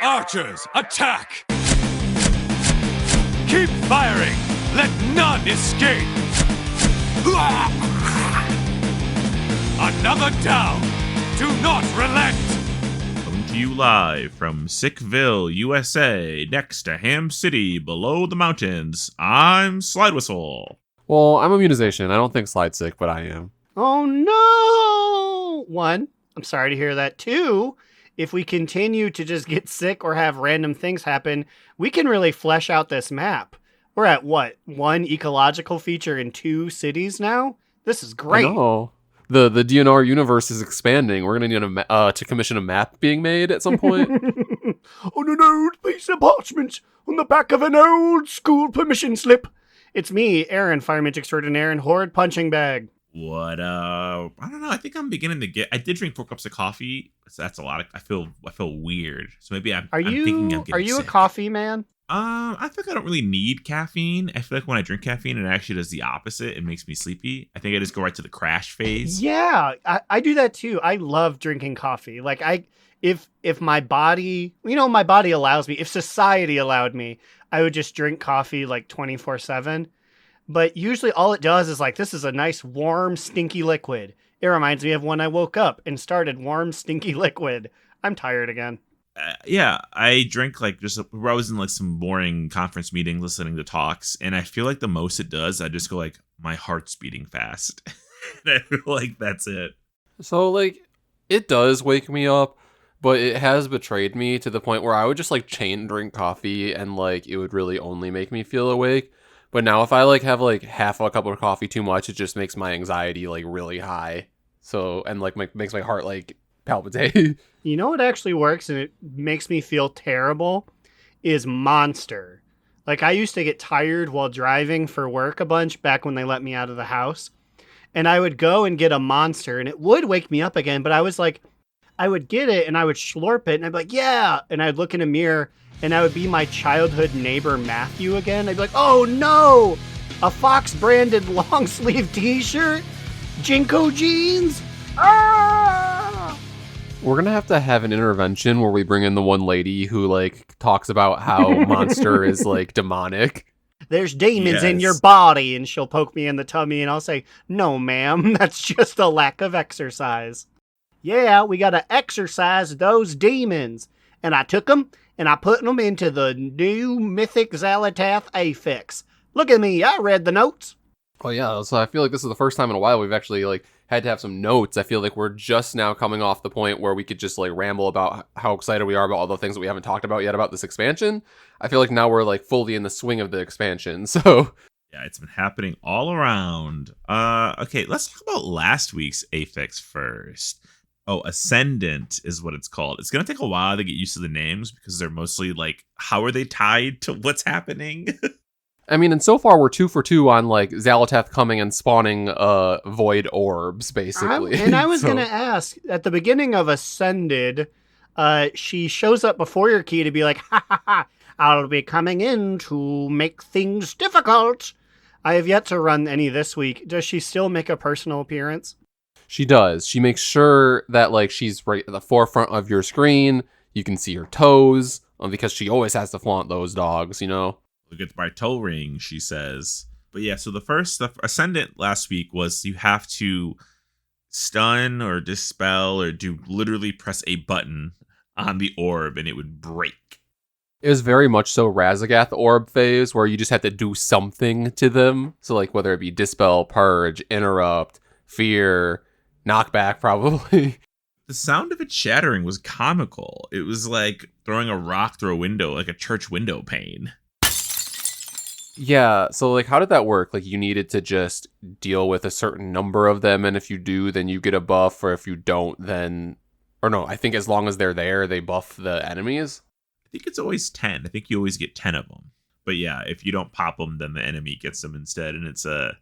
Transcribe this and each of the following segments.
Archers, attack! Keep firing! Let none escape! Another down! Do not relent! Coming to you live from Sickville, USA, next to Ham City, below the mountains, I'm Slidewhistle. Well, I'm Immunization. I don't think Slide's sick, but I am. Oh no! One, I'm sorry to hear that. Two, if we continue to just get sick or have random things happen, we can really flesh out this map. We're at what? One ecological feature in 2 cities now? This is great. I know. The DNR universe is expanding. We're going to need to commission a map being made at some point. On an old piece of parchment on the back of an old school permission slip. It's me, Aaron, fireman extraordinaire and horde punching bag. What, I don't know. I think I'm beginning to get, I did drink 4 cups of coffee. So that's a lot. I feel weird. So maybe I'm thinking I'm getting Are you sick. a coffee man? I think I don't really need caffeine. I feel like when I drink caffeine, it actually does the opposite. It makes me sleepy. I think I just go right to the crash phase. Yeah, I do that too. I love drinking coffee. Like if my body, my body allows me, if society allowed me, I would just drink coffee like 24/7. But usually all it does is like, this is a nice warm, stinky liquid. It reminds me of when I woke up and started warm, stinky liquid. I'm tired again. Yeah, I drank I was in some boring conference meeting listening to talks, and I feel like the most it does, I just go my heart's beating fast. And I feel like that's it. So, it does wake me up, but it has betrayed me to the point where I would just, chain drink coffee, and, it would really only make me feel awake. But now if I, have, half a cup of coffee too much, it just makes my anxiety, really high. So, and, makes my heart, palpitate. You know what actually works and it makes me feel terrible is Monster. I used to get tired while driving for work a bunch back when they let me out of the house. And I would go and get a Monster and it would wake me up again. But I was I would get it and I would slurp it and I'd be like, yeah. And I'd look in a mirror and I would be my childhood neighbor Matthew again. I'd be like, oh no, a Fox branded long sleeve t-shirt, Jinko jeans. Ah! We're going to have an intervention where we bring in the one lady who, talks about how Monster is, demonic. There's demons in Yes. your body, and she'll poke me in the tummy, and I'll say, no, ma'am, that's just a lack of exercise. Yeah, we got to exercise those demons. And I took them, and I put them into the new Mythic Xalatath Affix. Look at me, I read the notes. Oh, yeah, so I feel like this is the first time in a while we've actually, had to have some notes. I feel like we're just now coming off the point where we could just ramble about how excited we are about all the things that we haven't talked about yet about this expansion. I feel like now we're fully in the swing of the expansion. So Yeah, it's been happening all around. Okay, let's talk about last week's affix first. Oh, Ascendant is what it's called. It's going to take a while to get used to the names because they're mostly how are they tied to what's happening? I mean, and so far we're 2 for 2 on Xalatath coming and spawning void orbs, basically. I was going to ask, at the beginning of Ascended, she shows up before your key to be like, ha ha ha, I'll be coming in to make things difficult. I have yet to run any this week. Does she still make a personal appearance? She does. She makes sure that she's right at the forefront of your screen. You can see her toes, because she always has to flaunt those dogs, Look at my toe ring, she says. But yeah, so the Ascendant last week was you have to stun or dispel or literally press a button on the orb and it would break. It was very much so Razagath orb phase where you just had to do something to them. So whether it be dispel, purge, interrupt, fear, knockback probably. The sound of it shattering was comical. It was like throwing a rock through a window, like a church window pane. Yeah, so how did that work? You needed to just deal with a certain number of them, and if you do, then you get a buff, or if you don't, then... Or no, I think as long as they're there, they buff the enemies. I think it's always 10. I think you always get 10 of them. But yeah, if you don't pop them, then the enemy gets them instead, and it's a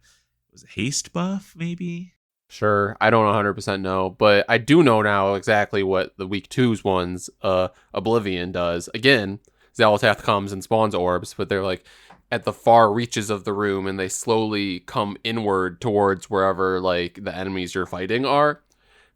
haste buff, maybe? Sure, I don't 100% know, but I do know now exactly what the week 2's ones, Oblivion does. Again, Xalatath comes and spawns orbs, but they're at the far reaches of the room and they slowly come inward towards wherever the enemies you're fighting are,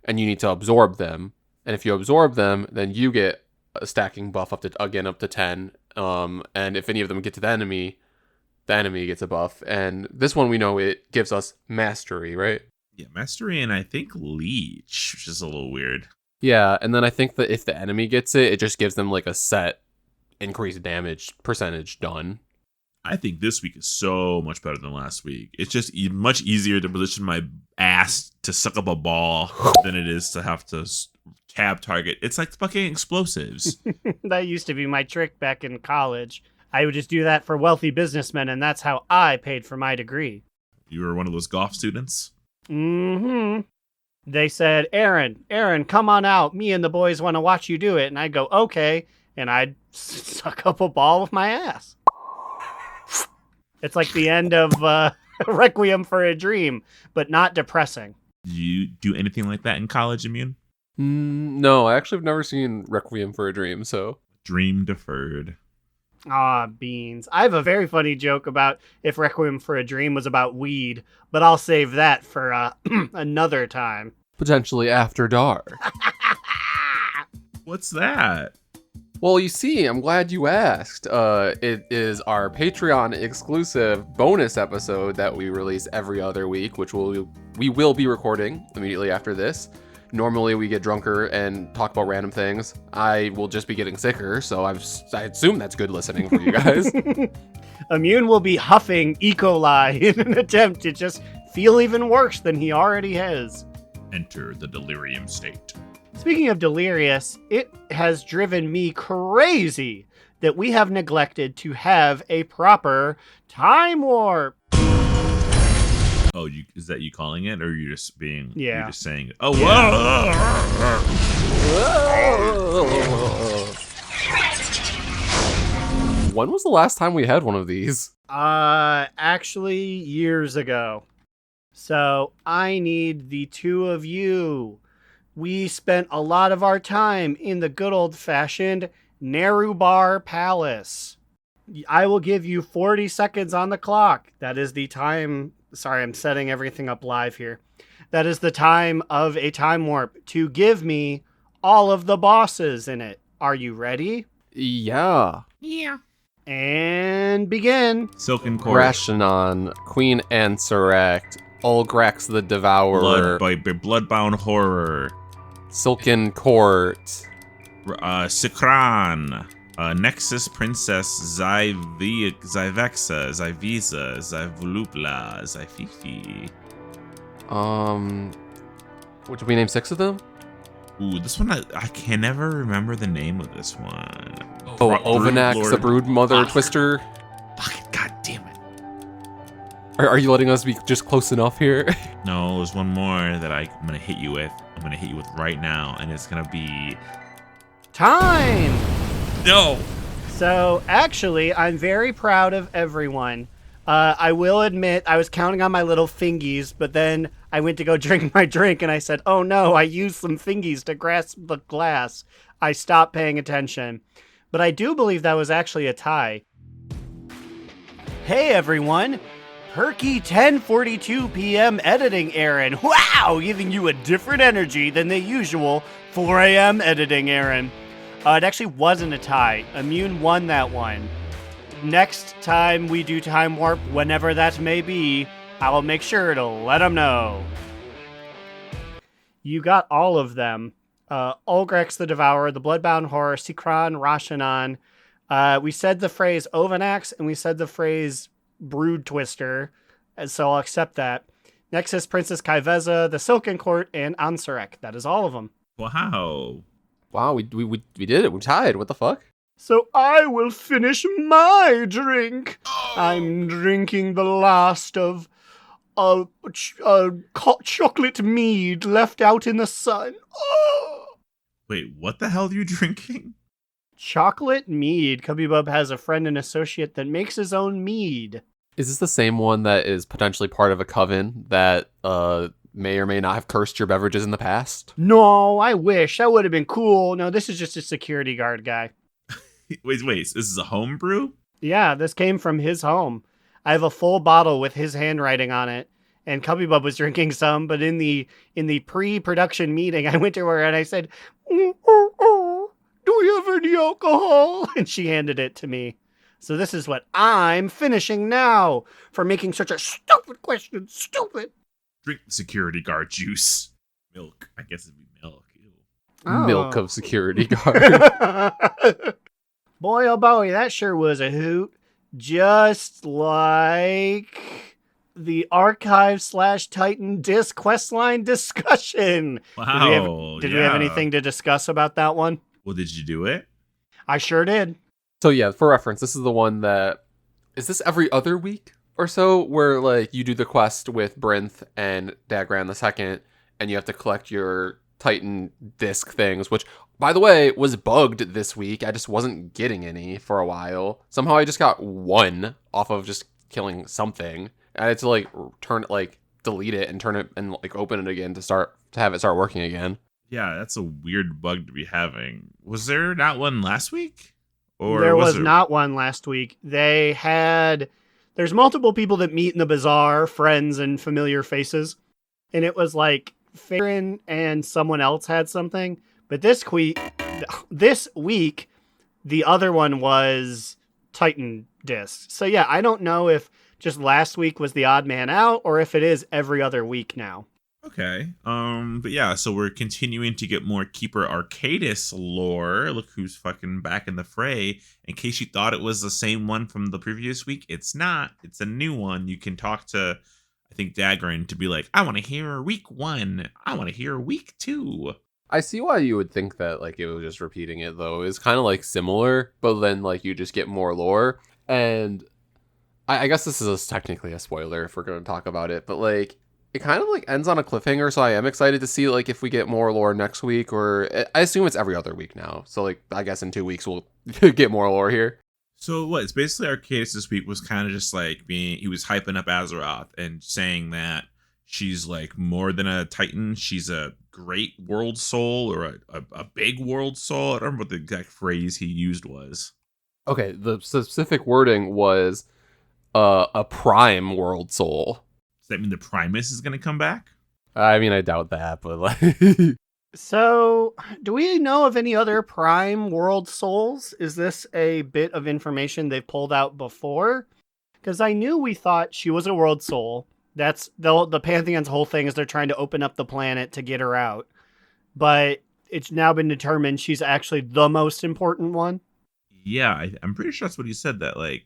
and you need to absorb them. And if you absorb them, then you get stacking buff up to 10. And if any of them get to the enemy gets a buff. And this one we know it gives us mastery, right? Yeah, mastery and I think leech, which is a little weird. Yeah, and then I think that if the enemy gets it, it just gives them like a set increased damage percentage done. I think this week is so much better than last week. It's just much easier to position my ass to suck up a ball than it is to have to tab target. It's like fucking explosives. That used to be my trick back in college. I would just do that for wealthy businessmen, and that's how I paid for my degree. You were one of those golf students? Mm-hmm. They said, Aaron, come on out. Me and the boys want to watch you do it. And I'd go, okay. And I'd suck up a ball with my ass. It's like the end of Requiem for a Dream, but not depressing. Did you do anything like that in college, Immune? No, I actually have never seen Requiem for a Dream, so. Dream deferred. Ah, beans. I have a very funny joke about if Requiem for a Dream was about weed, but I'll save that for another time. Potentially after dark. What's that? Well, you see, I'm glad you asked. It is our Patreon exclusive bonus episode that we release every other week, which we will be recording immediately after this. Normally, we get drunker and talk about random things. I will just be getting sicker, so I assume that's good listening for you guys. Immune will be huffing E. coli in an attempt to just feel even worse than he already has. Enter the delirium state. Speaking of delirious, it has driven me crazy that we have neglected to have a proper time warp. Oh, is that you calling it, or are you just being? Yeah. You're just saying it. Oh, yeah. When was the last time we had one of these? Actually, years ago. So I need the two of you. We spent a lot of our time in the good old-fashioned Nerubar Palace. I will give you 40 seconds on the clock. That is the time. Sorry, I'm setting everything up live here. That is the time of a time warp to give me all of the bosses in it. Are you ready? Yeah. Yeah. And begin. Silken Court. Rashanon, Queen Ansarect, Ulgrax the Devourer, Bloodbound Horror. Silken Court, Sikran. Nexus Princess Zyvexa, Zyvisa, Zyvolupla, Zyfifi. What, did we name 6 of them? Ooh, this one, I can never remember the name of this one. Oh, Ovanax, the Broodmother Twister. Fuck it, god damn it. Are you letting us be just close enough here? No, there's one more that I'm gonna hit you with. I'm gonna hit you with right now, and it's gonna be... Time! No! So, actually, I'm very proud of everyone. I will admit, I was counting on my little fingies, but then I went to go drink my drink, and I said, oh no, I used some fingies to grasp the glass. I stopped paying attention. But I do believe that was actually a tie. Hey, everyone! Perky 10:42 p.m. editing Aaron. Wow! Giving you a different energy than the usual 4 a.m. editing Aaron. It actually wasn't a tie. Immune won that one. Next time we do Time Warp, whenever that may be, I will make sure to let them know. You got all of them. Ulgrax the Devourer, the Bloodbound Horror, Sikran, Rashanon. We said the phrase Ovanax, and we said the phrase Brood Twister, and so I'll accept that. Nexus Princess Kaiveza, the Silken Court, and Ansarek. That is all of them. Wow. Wow, we did it. We tied. What the fuck? So I will finish my drink. I'm drinking the last of chocolate mead left out in the sun. Oh! Wait, what the hell are you drinking? Chocolate mead. Cubby has a friend and associate that makes his own mead. Is this the same one that is potentially part of a coven that may or may not have cursed your beverages in the past? No, I wish. That would have been cool. No, this is just a security guard guy. Wait, this is a home brew? Yeah, this came from his home. I have a full bottle with his handwriting on it. And Cubby Bub was drinking some, but in the pre-production meeting, I went to her and I said, do we have Pour the alcohol. And she handed it to me. So this is what I'm finishing now for making such a stupid question. Stupid. Drink security guard juice. Milk. I guess it'd be milk. Ew. Milk of security guard. Boy, oh boy, that sure was a hoot. Just like the Archive/Titan Disc questline discussion. Wow. Did we have anything to discuss about that one? Well, did you do it? I sure did. So yeah, for reference, this is the one that is this every other week or so, where like you do the quest with Brinth and Dagran II, and you have to collect your Titan disc things, which, by the way, was bugged this week. I just wasn't getting any for a while. Somehow I just got one off of just killing something. I had to like turn it, like delete it and turn it and like open it again to have it start working again. Yeah, that's a weird bug to be having. Was there not one last week? Or there was not one last week. There's multiple people that meet in the bazaar, friends and familiar faces. And it was like Farron and someone else had something. But this week, the other one was Titan discs. So yeah, I don't know if just last week was the odd man out or if it is every other week now. Okay. But yeah, so we're continuing to get more Keeper Arcadis lore. Look who's fucking back in the fray. In case you thought it was the same one from the previous week, it's not. It's a new one. You can talk to, I think, Dagran to be like, I want to hear week 1. I want to hear week 2. I see why you would think that like it was just repeating it though. It's kind of like similar, but then like you just get more lore. And I guess this is technically a spoiler if we're going to talk about it, but like it kind of like ends on a cliffhanger, so I am excited to see like if we get more lore next week, or I assume it's every other week now. So like I guess in 2 weeks we'll get more lore here. So what? It's basically Arcadis this week was kind of just like he was hyping up Azeroth and saying that she's like more than a Titan. She's a great world soul or a big world soul. I don't remember what the exact phrase he used was. Okay, the specific wording was a prime world soul. Does that mean the Primus is going to come back? I mean, I doubt that, but like... So, do we know of any other prime world souls? Is this a bit of information they've pulled out before? Because I knew we thought she was a world soul. That's the Pantheon's whole thing is they're trying to open up the planet to get her out. But it's now been determined she's actually the most important one. Yeah, I'm pretty sure that's what he said, that like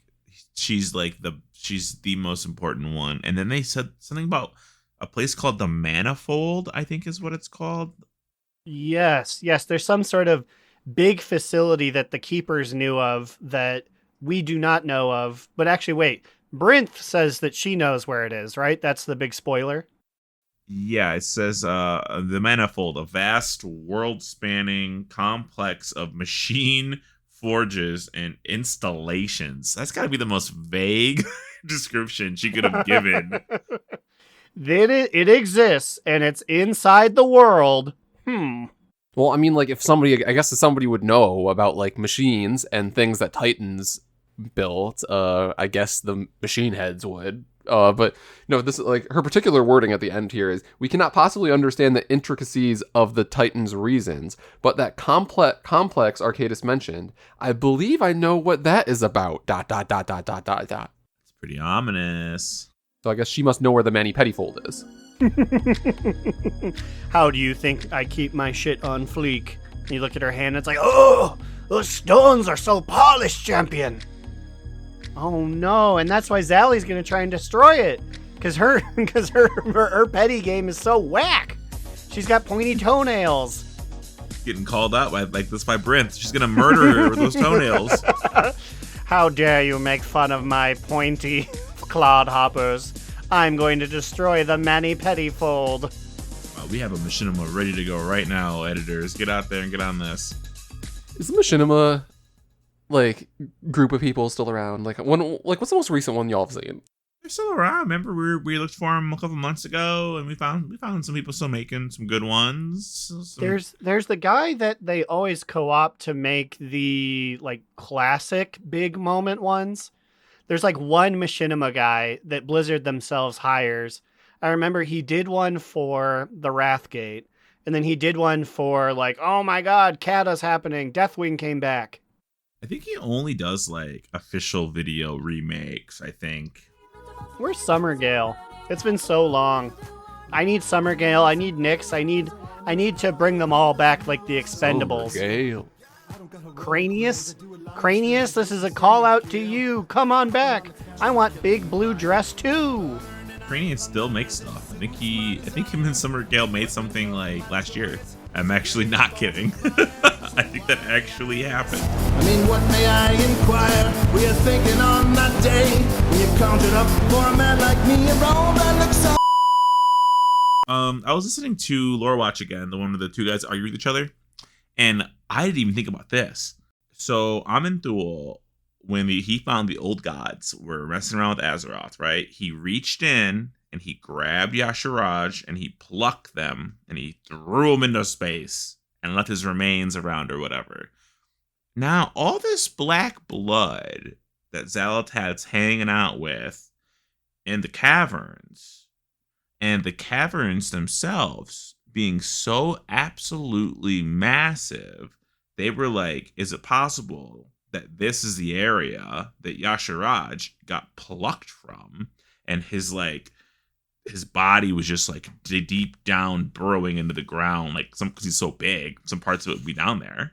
she's the most important one. And then they said something about a place called the Manifold, I think is what it's called. Yes. There's some sort of big facility that the Keepers knew of that we do not know of. But actually, wait, Brinth says that she knows where it is, right? That's the big spoiler. Yeah, it says the Manifold, a vast world-spanning complex of machine forges and installations. That's got to be the most vague description she could have given. It exists, and it's inside the world. Well, I mean, like, if somebody would know about, like, machines and things that Titans built, I guess the machine heads would. But, no, this is, like, her particular wording at the end here is, we cannot possibly understand the intricacies of the Titans' reasons, but that complex Arcadis mentioned, I believe I know what that is about, ... It's pretty ominous. So I guess she must know where the Mani-Petty-Fold is. How do you think I keep my shit on fleek? You look at her hand, it's like, oh, those stones are so polished, champion. Oh no, and that's why Zally's gonna try and destroy it. Because her petty game is so whack. She's got pointy toenails. Getting called out by Brinth. She's gonna murder her with those toenails. How dare you make fun of my pointy clodhoppers. I'm going to destroy the Mani-Petty-Fold. Wow, we have a machinima ready to go right now, editors. Get out there and get on this. Is the machinima, like, group of people still around? Like, what's the most recent one y'all have seen? They're still around. Remember, we looked for them a couple months ago, and we found some people still making some good ones. There's the guy that they always co-opt to make the like classic big moment ones. There's like one machinima guy that Blizzard themselves hires. I remember he did one for the Wrathgate, And then he did one for like, oh my god, Kata's happening. Deathwing came back. I think he only does like official video remakes, I think. Where's Summergale? It's been so long. I need Summergale. I need Nyx. I need to bring them all back like the Expendables. Gale. Cranius, this is a call out to you. Come on back. I want Big Blue Dress too. Cranius still makes stuff. I think him and Summergale made something like last year. I'm actually not kidding. I think that actually happened. I mean, what may I inquire? We're thinking on that day when you conjured up for a man like me, a role that looks so. I was listening to Lore Watch again, the one where the two guys argue with each other, and I didn't even think about this. So Amenthul, when he found the old gods were messing around with Azeroth, right? He reached in and he grabbed Yasharaj and he plucked them and he threw them into space and left his remains around or whatever. Now, all this black blood that Xal'atad's hanging out with in the caverns, and the caverns themselves being so absolutely massive, they were like, is it possible that this is the area that Yasharaj got plucked from, and his body was just like deep down burrowing into the ground, like because he's so big, some parts of it would be down there.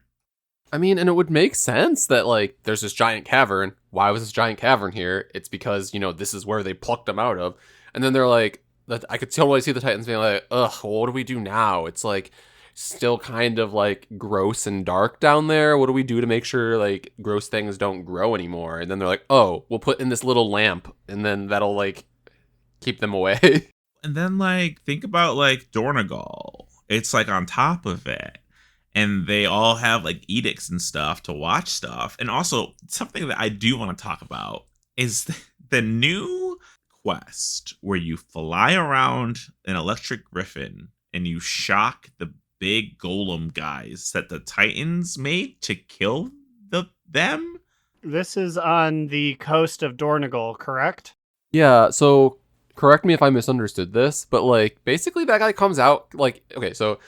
I mean, and it would make sense that like there's this giant cavern. Why was this giant cavern here? It's because, this is where they plucked him out of. And then they're like, I could totally see the Titans being like, ugh, well, what do we do now? It's like still kind of like gross and dark down there. What do we do to make sure like gross things don't grow anymore? And then they're like, oh, we'll put in this little lamp and then that'll like keep them away. And then like think about like Dornegal. It's like on top of it. And they all have like edicts and stuff to watch stuff. And also something that I do want to talk about is the new quest where you fly around an electric griffin and you shock the big golem guys that the Titans made to kill them. This is on the coast of Dornegal, correct? Yeah, so correct me if I misunderstood this, but like basically that guy comes out like, okay, so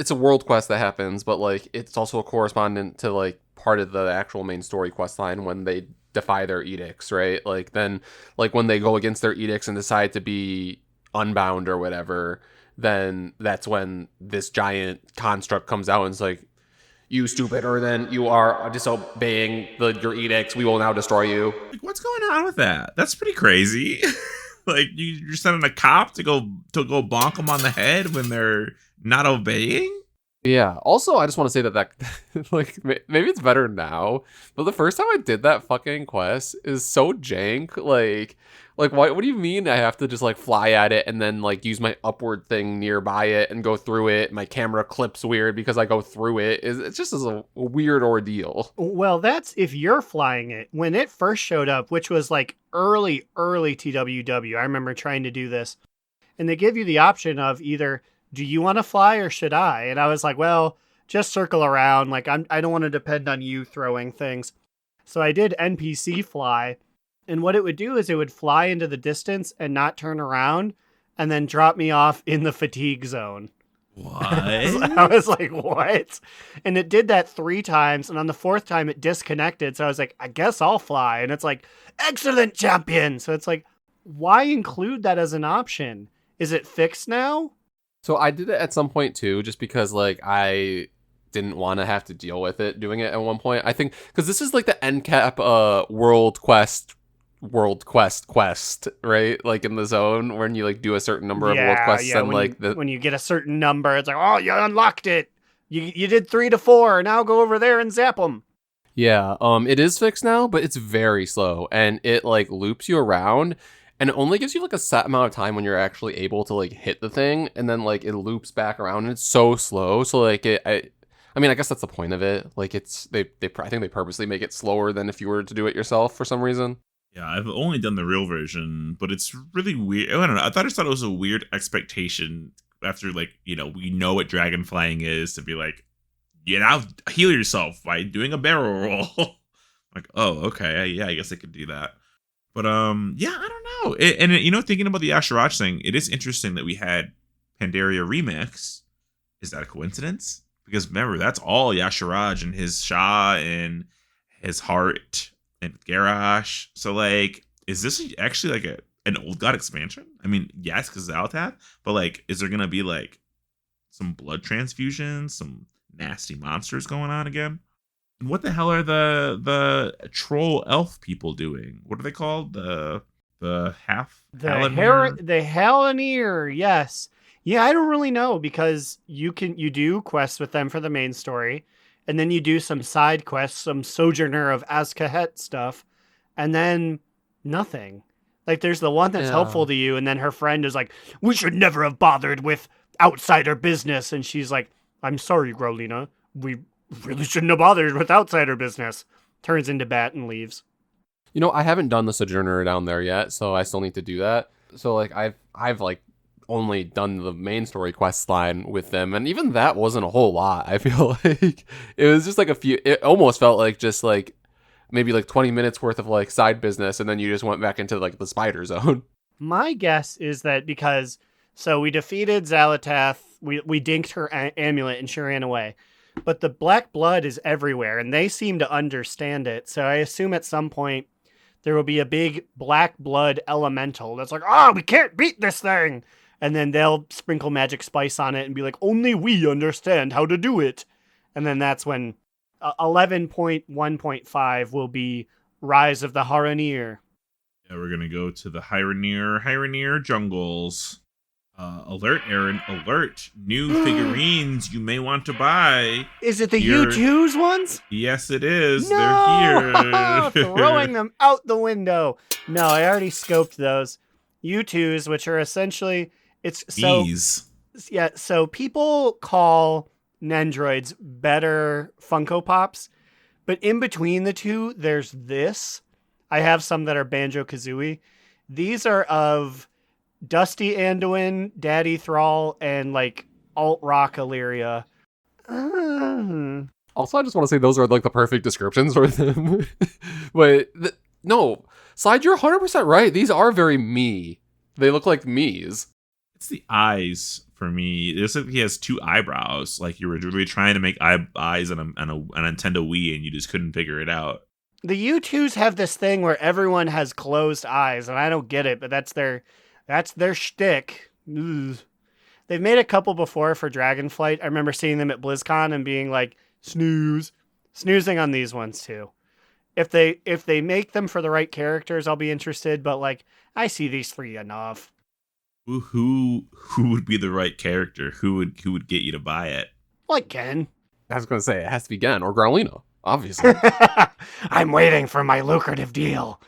it's a world quest that happens, but like it's also a correspondent to like part of the actual main story quest line when they defy their edicts, right? Like then like when they go against their edicts and decide to be unbound or whatever, then that's when this giant construct comes out and it's like, you stupid, or then you are disobeying your edicts, we will now destroy you. Like, what's going on with that? That's pretty crazy. Like you're sending a cop to go bonk them on the head when they're not obeying. Yeah. Also, I just want to say that like maybe it's better now, but the first time I did that fucking quest is so jank. Like what do you mean I have to just like fly at it and then like use my upward thing nearby it and go through it? My camera clips weird because I go through it. It's just a weird ordeal. Well, that's if you're flying it. When it first showed up, which was like early TWW, I remember trying to do this, and they give you the option of either, do you want to fly or should I? And I was like, well, just circle around. Like I don't want to depend on you throwing things. So I did NPC fly. And what it would do is it would fly into the distance and not turn around and then drop me off in the fatigue zone. What? I was like, what? And it did that 3 times. And on the 4th time, it disconnected. So I was like, I guess I'll fly. And it's like, excellent champion. So it's like, why include that as an option? Is it fixed now? So I did it at some point too, just because like I didn't want to have to deal with it doing it at one point. I think because this is like the NCAP world quest, right? Like in the zone when you like do a certain number of world quests and like when you get a certain number, it's like, oh, you unlocked it. You did 3 to 4. Now go over there and zap them. Yeah, it is fixed now, but it's very slow and it like loops you around. And it only gives you like a set amount of time when you're actually able to like hit the thing, and then like it loops back around and it's so slow. So like I mean, I guess that's the point of it. Like it's I think they purposely make it slower than if you were to do it yourself for some reason. Yeah, I've only done the real version, but it's really weird. I don't know. I just thought it was a weird expectation after like, we know what dragon flying is to be like, now heal yourself by doing a barrel roll. Like, oh, okay. Yeah, I guess I could do that. But yeah, I don't know. Thinking about the Asherach thing, it is interesting that we had Pandaria Remix Is that a coincidence? Because remember, that's all Yasharaj and his Shah and his heart and Garrosh. So, like, is this actually like an Old God expansion? I mean, yes, because it's Altath, but like, is there gonna be like some blood transfusions, some nasty monsters going on again? And what the hell are the troll elf people doing? What are they called? The Halaneer, yes. Yeah, I don't really know, because you do quests with them for the main story, and then you do some side quests, some Sojourner of Azkahet stuff, and then nothing. Like, there's the one that's helpful to you, and then her friend is like, we should never have bothered with outsider business, and she's like, I'm sorry, Grolina, we really shouldn't have bothered with outsider business. Turns into bat and leaves. You know, I haven't done the Sojourner down there yet, so I still need to do that. So, like, I've like only done the main story quest line with them, and even that wasn't a whole lot. I feel like it was just like it almost felt like just like maybe like 20 minutes worth of like side business, and then you just went back into like the spider zone. My guess is that because, so we defeated Xalatath, we dinked her amulet and she ran away. But the black blood is everywhere, and they seem to understand it. So I assume at some point there will be a big black blood elemental that's like, we can't beat this thing. And then they'll sprinkle magic spice on it and be like, only we understand how to do it. And then that's when 11.1.5 will be Rise of the Haraneer. Yeah, we're going to go to the Haraneer jungles. Alert, Aaron, alert. New figurines you may want to buy. Is it the U2's ones? Yes, it is. No! They're here. Throwing them out the window. No, I already scoped those. U2's, which are essentially... So people call Nendroids better Funko Pops, but in between the two, there's this. I have some that are Banjo-Kazooie. These are of Dusty Anduin, Daddy Thrall, and like alt-rock Illyria. Also, I just want to say those are like the perfect descriptions for them. But no, Slide, you're 100% right. These are very me. They look like me's. It's the eyes for me. It looks like he has two eyebrows. Like you were really trying to make eyes on a Nintendo Wii and you just couldn't figure it out. The U2s have this thing where everyone has closed eyes, and I don't get it, but that's their shtick. Ugh. They've made a couple before for Dragonflight. I remember seeing them at BlizzCon and being like, snoozing on these ones too. If they make them for the right characters, I'll be interested, but like, I see these three enough. Who would be the right character? Who would get you to buy it? Like Ken. I was going to say, it has to be Gen or Growlina, obviously. I'm waiting for my lucrative deal.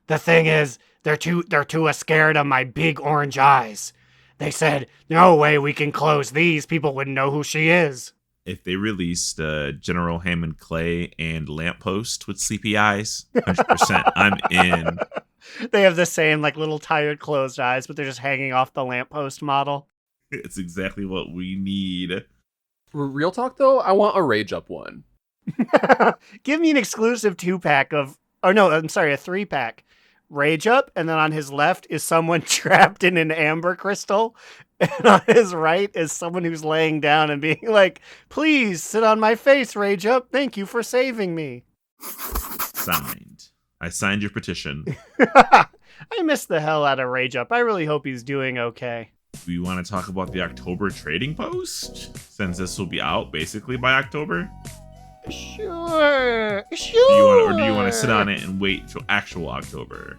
The thing is, they're too scared of my big orange eyes. They said, no way we can close these. People wouldn't know who she is. If they released General Hammond Clay and Lamppost with sleepy eyes, 100%, I'm in. They have the same like little tired closed eyes, but they're just hanging off the Lamppost model. It's exactly what we need. Real talk though, I want a Rage Up one. Give me an exclusive 2-pack of, a 3-pack. Rage Up, and then on his left is someone trapped in an amber crystal, and on his right is someone who's laying down and being like, please sit on my face, Rage Up. Thank you for saving me. Signed. I signed your petition. I miss the hell out of Rage Up. I really hope he's doing okay. Do you want to talk about the October trading post? Since this will be out basically by October? Sure. Do you want to sit on it and wait till actual October?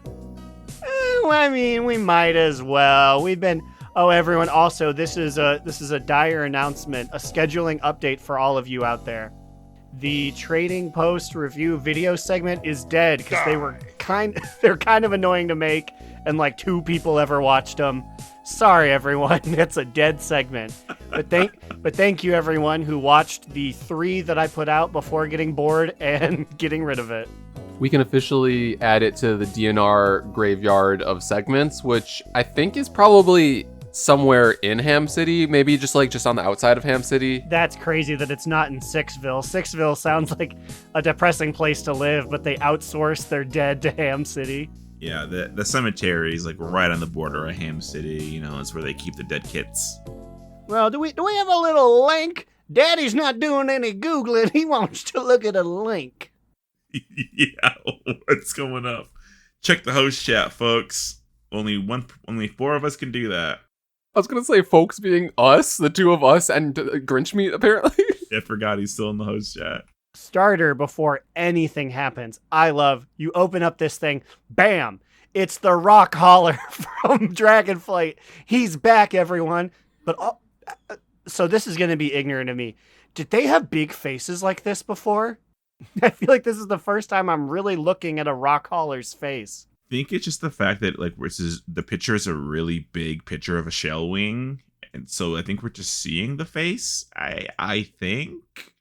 I mean, we might as well. We've been... Oh, everyone, also, this is a dire announcement, a scheduling update for all of you out there. The Trading Post review video segment is dead because they're kind of annoying to make, and like 2 people ever watched them. Sorry, everyone, it's a dead segment. But thank you, everyone who watched the 3 that I put out before getting bored and getting rid of it. We can officially add it to the DNR graveyard of segments, which I think is probably somewhere in Ham City, maybe just on the outside of Ham City. That's crazy that it's not in Sixville. Sixville sounds like a depressing place to live, but they outsource their dead to Ham City. Yeah, the cemetery is like right on the border of Ham City. You know, it's where they keep the dead kits. Well, do we have a little link? Daddy's not doing any Googling. He wants to look at a link. Yeah, what's going up? Check the host chat, folks. Only 4 of us can do that. I was gonna say, folks being us, the two of us, and Grinch meat, apparently. I forgot he's still in the host chat. Starter before anything happens. I love, you open up this thing, bam! It's the rock holler from Dragonflight. He's back, everyone. But so this is going to be ignorant of me. Did they have big faces like this before? I feel like this is the first time I'm really looking at a rock holler's face. I think it's just the fact that the picture is a really big picture of a shell wing, and so I think we're just seeing the face. I think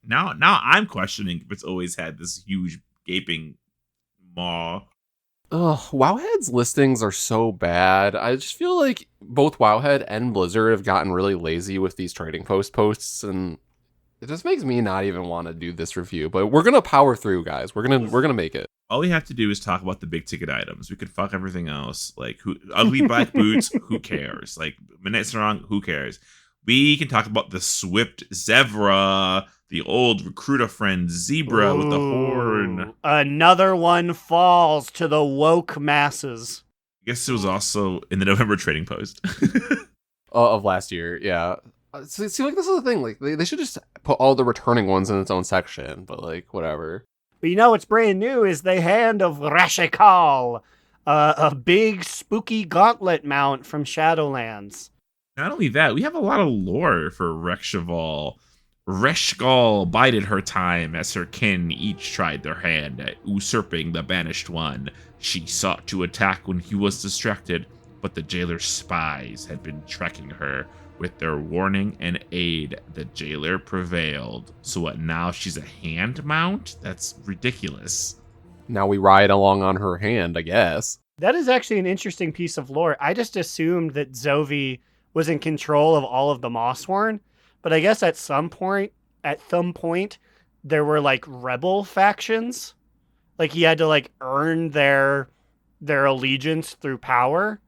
now I'm questioning if it's always had this huge gaping maw. Ugh, Wowhead's listings are so bad. I just feel like both Wowhead and Blizzard have gotten really lazy with these trading posts, and it just makes me not even want to do this review. But we're gonna power through, guys. We're gonna make it. All we have to do is talk about the big ticket items. We could fuck everything else. Like ugly black boots, who cares? Like Midnight Sarong, who cares? We can talk about the Swift Zebra, the old recruiter friend Zebra with the horn. Another one falls to the woke masses. I guess it was also in the November trading post. Of last year, yeah. See, like, this is the thing. Like, they should just put all the returning ones in its own section, but, like, whatever. But you know what's brand new is the Hand of Rashikal, a big spooky gauntlet mount from Shadowlands. Not only that, we have a lot of lore for Rekshaval. Reshgal bided her time as her kin each tried their hand at usurping the Banished One. She sought to attack when he was distracted, but the jailer's spies had been tracking her. With their warning and aid, the jailer prevailed. So what, now she's a hand mount? That's ridiculous. Now we ride along on her hand, I guess. That is actually an interesting piece of lore. I just assumed that Zovi was in control of all of the Mossworn, but I guess at some point, there were like rebel factions. Like he had to like earn their allegiance through power.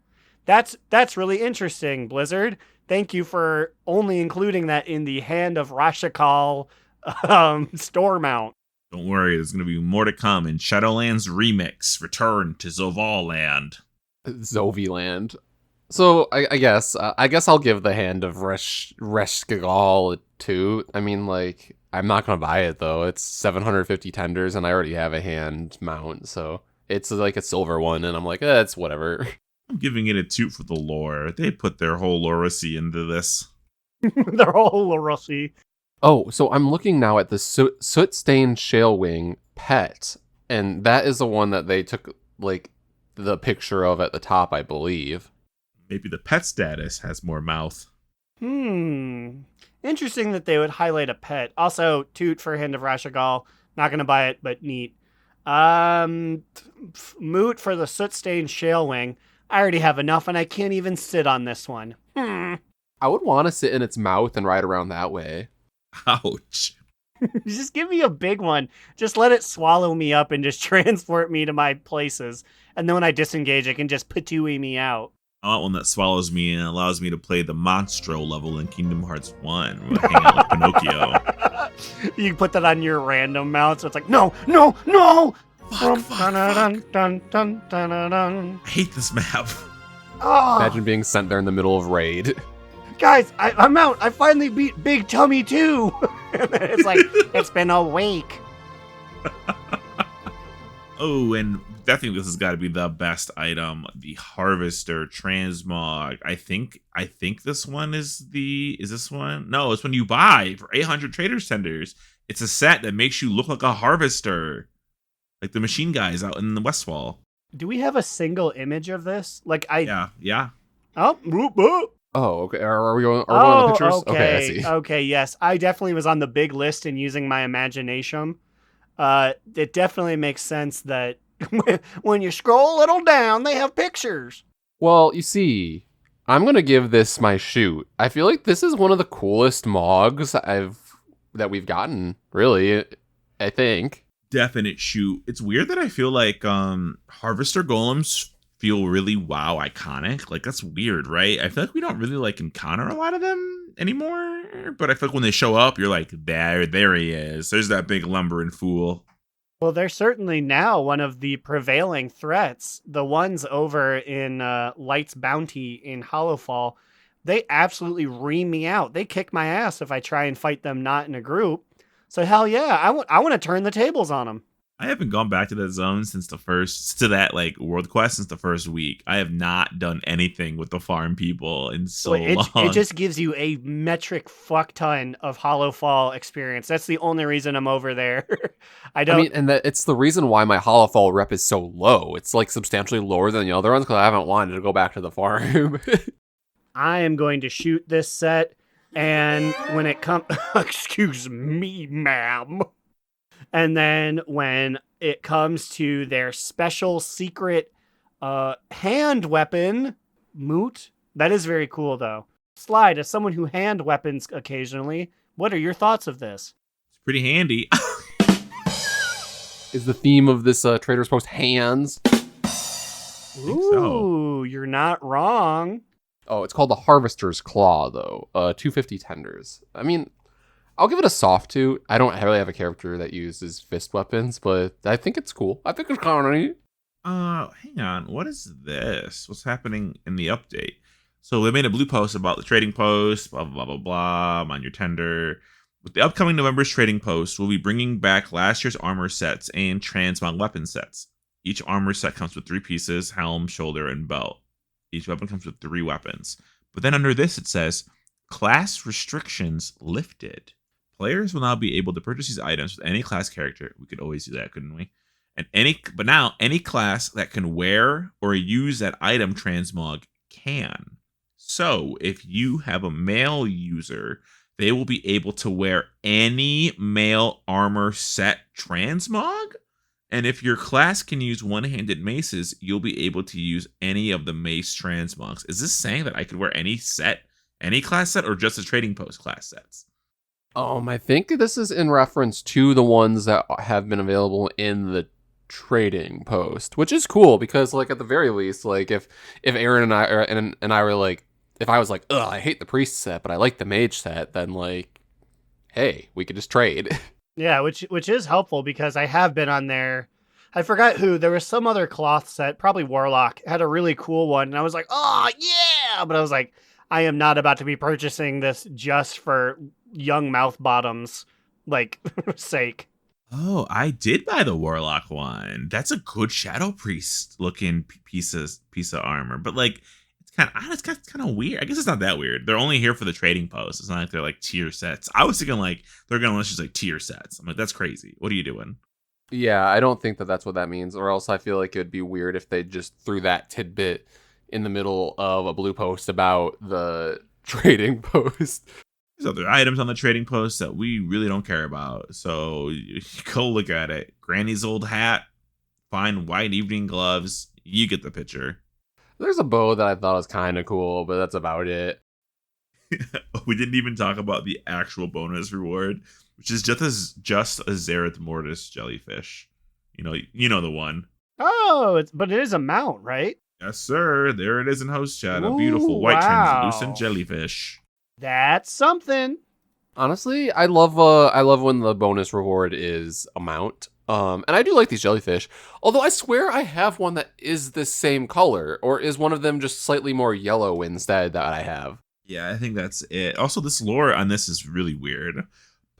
That's really interesting, Blizzard. Thank you for only including that in the Hand of Rashikal store mount. Don't worry, there's going to be more to come in Shadowlands Remix, Return to Zoval Land. Zovi Land. So I guess I'll give the Hand of Reshgal a 2. I mean, like, I'm not going to buy it, though. It's 750 tenders, and I already have a hand mount, so it's like a silver one, and I'm like, it's whatever. I'm giving it a 2 for the lore. They put their whole Loracy into this. Their whole Loracy. Oh, so I'm looking now at the Soot-Stained Shalewing pet, and that is the one that they took, like, the picture of at the top, I believe. Maybe the pet status has more mouth. Interesting that they would highlight a pet. Also, toot for Hand of Rashagal. Not going to buy it, but neat. Moot for the Soot-Stained Shalewing. I already have enough, and I can't even sit on this one. I would want to sit in its mouth and ride around that way. Ouch. Just give me a big one. Just let it swallow me up and just transport me to my places. And then when I disengage, it can just patooey me out. I want one that swallows me and allows me to play the Monstro level in Kingdom Hearts 1. Hang out with Pinocchio. You can put that on your random mount, so it's like, no, no, no! Fuck. I hate this map. Oh, Imagine being sent there in the middle of raid. guys, I'm out. I finally beat Big Tummy 2. And then it's like, it's been a week. Oh, and definitely this has got to be the best item, the Harvester Transmog. I think this one is this one? No, it's one you buy for 800 Trader's Tenders. It's a set that makes you look like a harvester. Like the machine guys out in the Westwall. Do we have a single image of this? Like Yeah. Oh, whoop, whoop. Oh, okay. Are we going on the pictures? Okay. I see. Okay, yes. I definitely was on the big list and using my imagination. It definitely makes sense that when you scroll a little down, they have pictures. Well, you see, I'm going to give this my shoot. I feel like this is one of the coolest mogs that we've gotten, really, I think. Definite shoot. It's weird that I feel like Harvester Golems feel really wow iconic. Like, that's weird, right? I feel like we don't really like encounter a lot of them anymore. But I feel like when they show up, you're like, there he is. There's that big lumbering fool. Well, they're certainly now one of the prevailing threats. The ones over in Light's Bounty in Hollowfall, they absolutely ream me out. They kick my ass if I try and fight them not in a group. So hell yeah, I want to turn the tables on them. I haven't gone back to that zone since that world quest since the first week. I have not done anything with the farm people in so long. It just gives you a metric fuck ton of Hollowfall experience. That's the only reason I'm over there. It's the reason why my Hollowfall rep is so low. It's like substantially lower than the other ones because I haven't wanted to go back to the farm. I am going to shoot this set, and when it comes, excuse me, ma'am. And then when it comes to their special secret hand weapon, Moot, that is very cool, though. Slide, as someone who hand weapons occasionally, what are your thoughts of this? It's pretty handy. Is the theme of this Trader's Post hands? Ooh, you're not wrong. Oh, it's called the Harvester's Claw, though. 250 tenders. I mean, I'll give it a soft 2. I don't really have a character that uses fist weapons, but I think it's cool. I think it's kind of neat. Hang on. What is this? What's happening in the update? So they made a blue post about the trading post, blah, blah, blah, blah, on your tender. With the upcoming November's trading post, we'll be bringing back last year's armor sets and transmog weapon sets. Each armor set comes with 3 pieces, helm, shoulder, and belt. Each weapon comes with 3 weapons. But then under this it says, class restrictions lifted. Players will now be able to purchase these items with any class character. We could always do that, couldn't we? But now any class that can wear or use that item transmog can. So if you have a male user, they will be able to wear any male armor set transmog. And if your class can use one-handed maces, you'll be able to use any of the mace transmogs. Is this saying that I could wear any class set, or just the trading post class sets? I think this is in reference to the ones that have been available in the trading post, which is cool because, like, at the very least, like, if Aaron and I were like, if I was like, ugh, I hate the priest set, but I like the mage set, then, like, hey, we could just trade. Yeah, which is helpful because I have been on there. I forgot who. There was some other cloth set, probably Warlock, had a really cool one, and I was like, oh, yeah! But I was like, I am not about to be purchasing this just for young mouth bottoms, like, sake. Oh, I did buy the Warlock one. That's a good Shadow Priest looking piece of armor, but like, it's kind of weird. I guess it's not that weird. They're only here for the trading post. It's not like they're like tier sets. I was thinking like they're gonna list just like tier sets. I'm like, that's crazy. What are you doing? Yeah, I don't think that that's what that means, or else I feel like it would be weird if they just threw that tidbit in the middle of a blue post about the trading post. There's other items on the trading post that we really don't care about, so you go look at it. Granny's old hat, fine white evening gloves. You get the picture. There's a bow that I thought was kind of cool, but that's about it. We didn't even talk about the actual bonus reward, which is just a Zereth Mortis jellyfish. You know the one. Oh, but it is a mount, right? Yes, sir. There it is in host chat. A Ooh, beautiful white wow. translucent jellyfish. That's something. Honestly, I love when the bonus reward is a mount. And I do like these jellyfish. Although I swear I have one that is the same color, or is one of them just slightly more yellow instead that I have? Yeah, I think that's it. Also, this lore on this is really weird.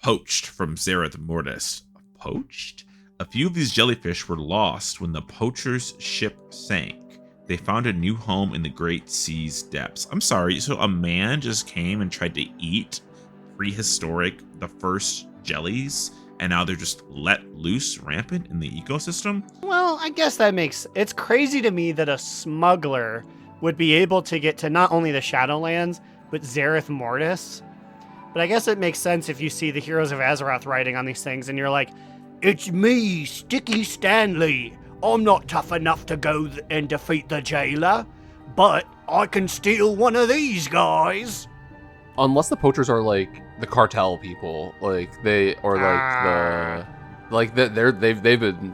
Poached from Zereth Mortis. Poached? A few of these jellyfish were lost when the poacher's ship sank. They found a new home in the Great Sea's depths. I'm sorry, so a man just came and tried to eat the first jellies, and now they're just let loose rampant in the ecosystem? Well, I guess it's crazy to me that a smuggler would be able to get to not only the Shadowlands, but Zereth Mortis. But I guess it makes sense if you see the Heroes of Azeroth writing on these things, and you're like, it's me, Sticky Stanley. I'm not tough enough to go and defeat the jailer, but I can steal one of these guys. Unless the poachers are like the cartel people, they've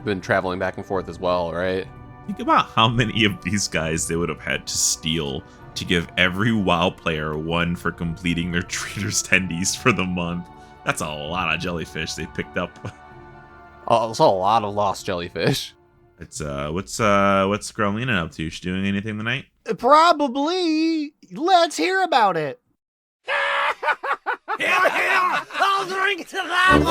been traveling back and forth as well, right? Think about how many of these guys they would have had to steal to give every WoW player one for completing their Trader's Tendies for the month. That's a lot of jellyfish they picked up. Oh, it's a lot of lost jellyfish. It's what's Growlina up to? She doing anything tonight? Probably. Let's hear about it. I'll drink to that!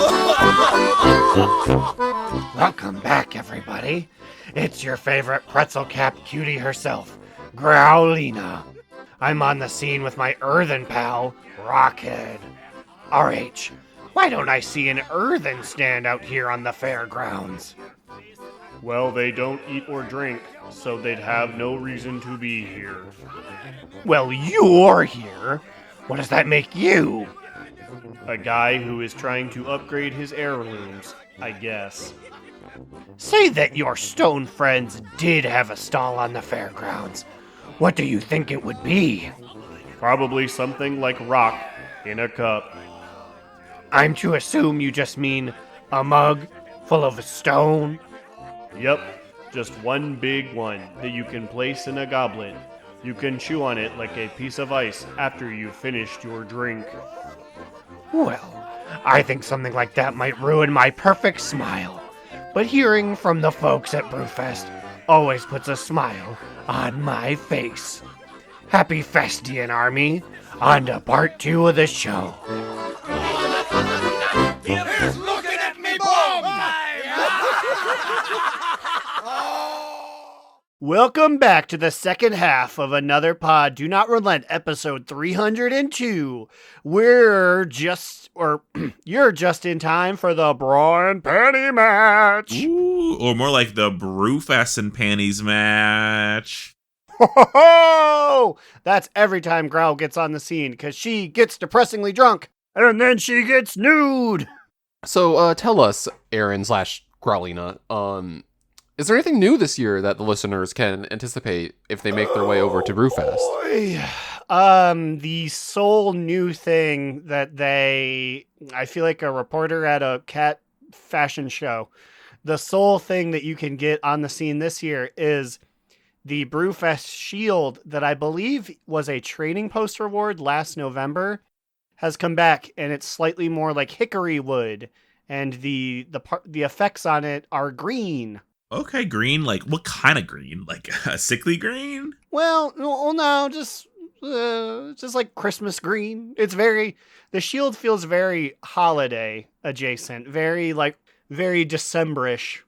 Welcome back, everybody. It's your favorite pretzel cap cutie herself, Growlina. I'm on the scene with my earthen pal, Rockhead. RH, why don't I see an earthen stand out here on the fairgrounds? Well, they don't eat or drink, so they'd have no reason to be here. Well, you're here. What does that make you? A guy who is trying to upgrade his heirlooms, I guess. Say that your stone friends did have a stall on the fairgrounds. What do you think it would be? Probably something like rock in a cup. I'm to assume you just mean a mug full of stone? Yep, just one big one that you can place in a goblet. You can chew on it like a piece of ice after you've finished your drink. Well, I think something like that might ruin my perfect smile. But hearing from the folks at Brewfest always puts a smile on my face. Happy Festian, Army. On to part 2 of the show. He's looking at me, bomb! Welcome back to the second half of Another Pod Do Not Relent, episode 302. You're just in time for the bra and panty match. Ooh, or more like the Brewfest and Panties match. Ho ho ho! That's every time Growl gets on the scene, because she gets depressingly drunk, and then she gets nude. So, tell us, Aaron/Growlina, is there anything new this year that the listeners can anticipate if they make their way over to Brewfest? The sole new thing that I feel like a reporter at a cat fashion show. The sole thing that you can get on the scene this year is the Brewfest shield that I believe was a trading post reward last November has come back, and it's slightly more like hickory wood, and the effects on it are green. Okay, green. Like, what kind of green? Like a sickly green? Well, no, just like Christmas green. The shield feels very holiday adjacent, very December-ish.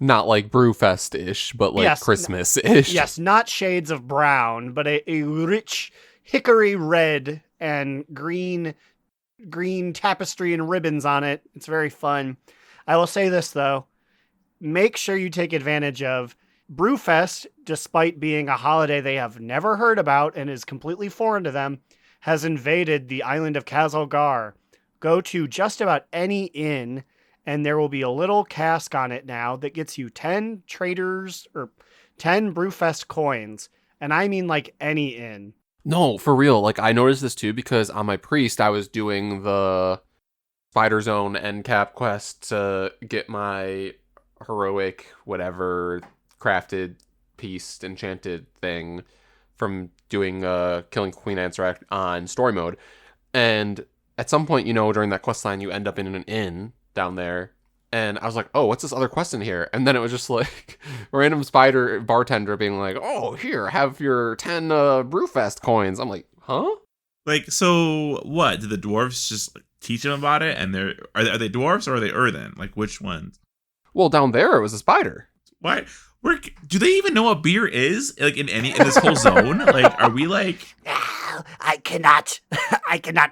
Not like Brewfest-ish, but like Christmas-ish. Yes, not shades of brown, but a rich hickory red and green tapestry and ribbons on it. It's very fun. I will say this, though. Make sure you take advantage of Brewfest, despite being a holiday they have never heard about and is completely foreign to them, has invaded the island of Khaz Algar. Go to just about any inn, and there will be a little cask on it now that gets you 10 traders or 10 Brewfest coins. And I mean like any inn. No, for real. Like, I noticed this too because on my priest, I was doing the Spider Zone end cap quest to get my heroic whatever crafted piece enchanted thing from doing killing Queen Answer on story mode. And at some point, during that quest line, you end up in an inn down there. And I was like, oh, what's this other quest in here? And then it was just like random spider bartender being like, oh, here, have your 10 Brewfest coins. I'm like, huh? Like, so what? Did the dwarves just teach them about it? And are they dwarves or are they earthen? Like, which ones? Well, down there it was a spider. What? Do they even know what beer is? Like in this whole zone? Like, are we like? I cannot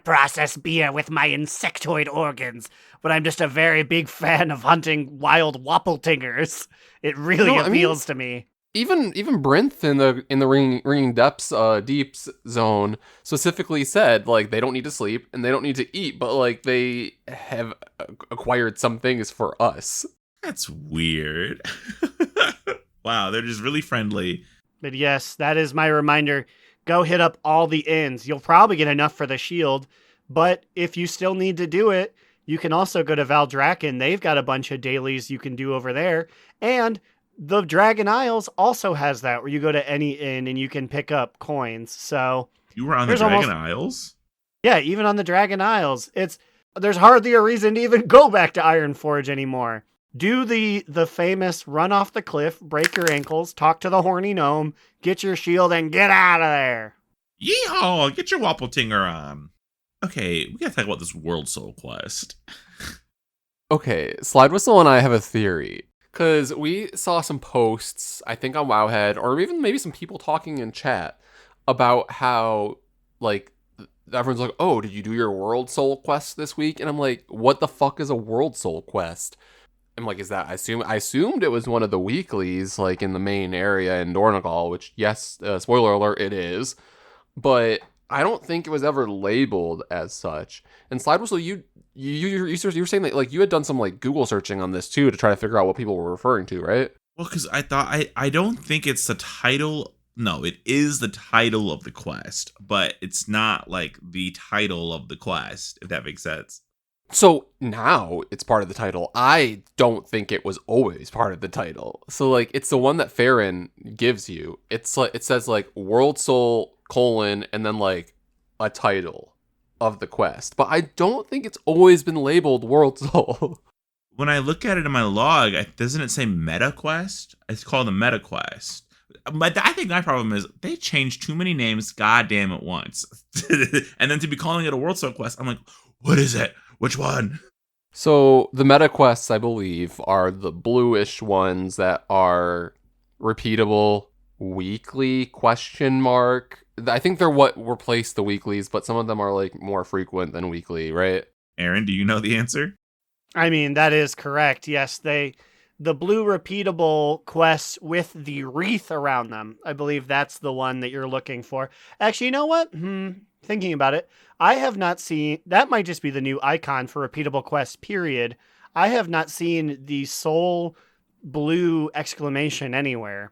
process beer with my insectoid organs, but I'm just a very big fan of hunting wild wapeltingers. It really appeals to me. Even Brinth in the ringing depths deeps zone specifically said like they don't need to sleep and they don't need to eat, but like they have acquired some things for us. That's weird. Wow, they're just really friendly. But yes, that is my reminder. Go hit up all the inns. You'll probably get enough for the shield, but if you still need to do it, you can also go to Valdrakken. They've got a bunch of dailies you can do over there. And the Dragon Isles also has that, where you go to any inn and you can pick up coins. So You were on the There's Dragon almost- Isles? yeah, even on the Dragon Isles, there's hardly a reason to even go back to Ironforge anymore. Do the famous run off the cliff, break your ankles, talk to the horny gnome, get your shield, and get out of there. Yeehaw! Get your Wappletinger on. Okay, we gotta talk about this World Soul quest. Okay, Slidewhistle and I have a theory. Because we saw some posts, I think on Wowhead, or even maybe some people talking in chat about how, like, everyone's like, oh, did you do your World Soul quest this week? And I'm like, what the fuck is a World Soul quest? I'm like, is that, I assumed it was one of the weeklies, like, in the main area in Dornogal, which, yes, spoiler alert, it is. But I don't think it was ever labeled as such. And Slidewhistle, you were saying that, like, you had done some, like, Google searching on this too to try to figure out what people were referring to, right? Well, because I thought I don't think it's the title. No, it is the title of the quest, but it's not like the title of the quest, if that makes sense. So now it's part of the title. I don't think it was always part of the title. So, like, it's the one that Farron gives you. It's like, it says like World Soul : and then like a title of the quest. But I don't think it's always been labeled World Soul. When I look at it in my log, doesn't it say Meta Quest? It's called the Meta Quest. But I think my problem is they changed too many names goddamn at once. And then to be calling it a World Soul quest, I'm like, what is it? Which one? So the meta quests, I believe, are the bluish ones that are repeatable weekly question mark. I think they're what replaced the weeklies, but some of them are like more frequent than weekly, right? Aaron, do you know the answer? I mean, that is correct. Yes, the blue repeatable quests with the wreath around them. I believe that's the one that you're looking for. Actually, you know what? Thinking about it, I have not seen, that might just be the new icon for repeatable quests, period. I have not seen the soul blue exclamation anywhere.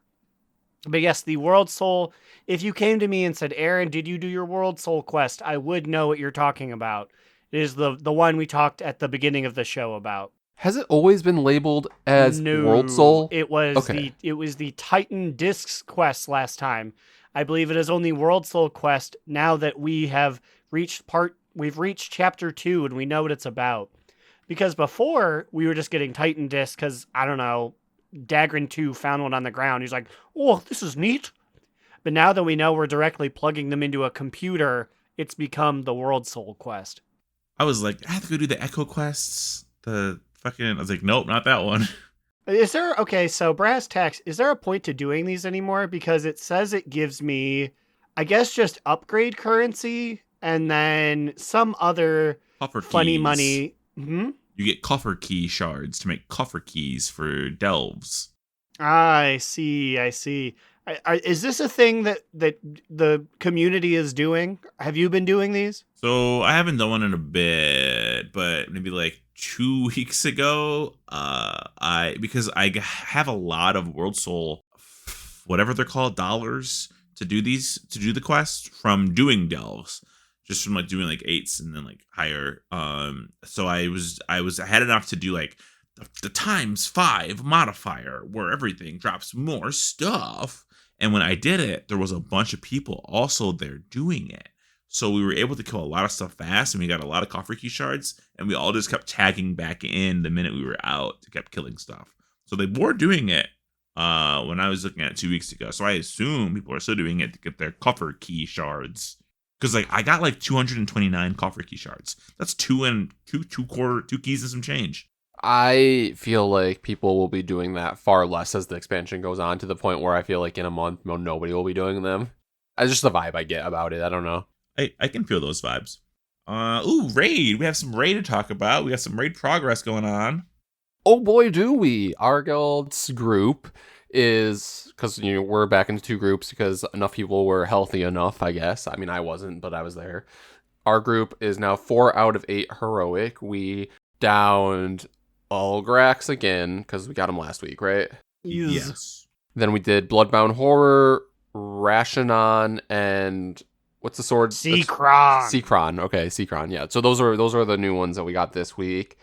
But yes, the World Soul, if you came to me and said, Aaron, did you do your World Soul quest? I would know what you're talking about. It is the one we talked at the beginning of the show about. Has it always been labeled as No, World Soul? It was Okay. it was the Titan Discs quest last time. I believe it is only World Soul quest now that we have we've reached chapter 2 and we know what it's about. Because before we were just getting Titan Discs because, I don't know, Dagrin 2 found one on the ground. He's like, oh, this is neat. But now that we know we're directly plugging them into a computer, it's become the World Soul quest. I was like, I have to go do the Echo quests. I was like, nope, not that one. So brass tacks, is there a point to doing these anymore? Because it says it gives me, I guess, just upgrade currency and then some other Coffer funny keys. money. You get coffer key shards to make coffer keys for delves. I see. Is this a thing that the community is doing? Have you been doing these? So I haven't done one in a bit, but maybe like 2 weeks ago, because I have a lot of World Soul, whatever they're called, dollars to do the quest from doing delves, just from like doing like 8s and then like higher. So I had enough to do like the ×5 modifier where everything drops more stuff. And when I did it, there was a bunch of people also there doing it. So we were able to kill a lot of stuff fast, and we got a lot of coffer key shards, and we all just kept tagging back in the minute we were out to keep killing stuff. So they were doing it when I was looking at it 2 weeks ago. So I assume people are still doing it to get their coffer key shards. Because like I got like 229 coffer key shards. That's two keys and some change. I feel like people will be doing that far less as the expansion goes on, to the point where I feel like in a month, nobody will be doing them. That's just the vibe I get about it. I don't know. I can feel those vibes. Raid. We have some raid to talk about. We got some raid progress going on. Oh boy, do we. Our guild's group is, because we're back into 2 groups because enough people were healthy enough, I guess. I mean, I wasn't, but I was there. Our group is now 4 out of 8 heroic. We downed Algrax again, because we got him last week, right? Yes. Then we did Bloodbound Horror, Rashanon, and what's the sword? Seacron. Seacron. Okay, Seacron. Yeah. So those are the new ones that we got this week.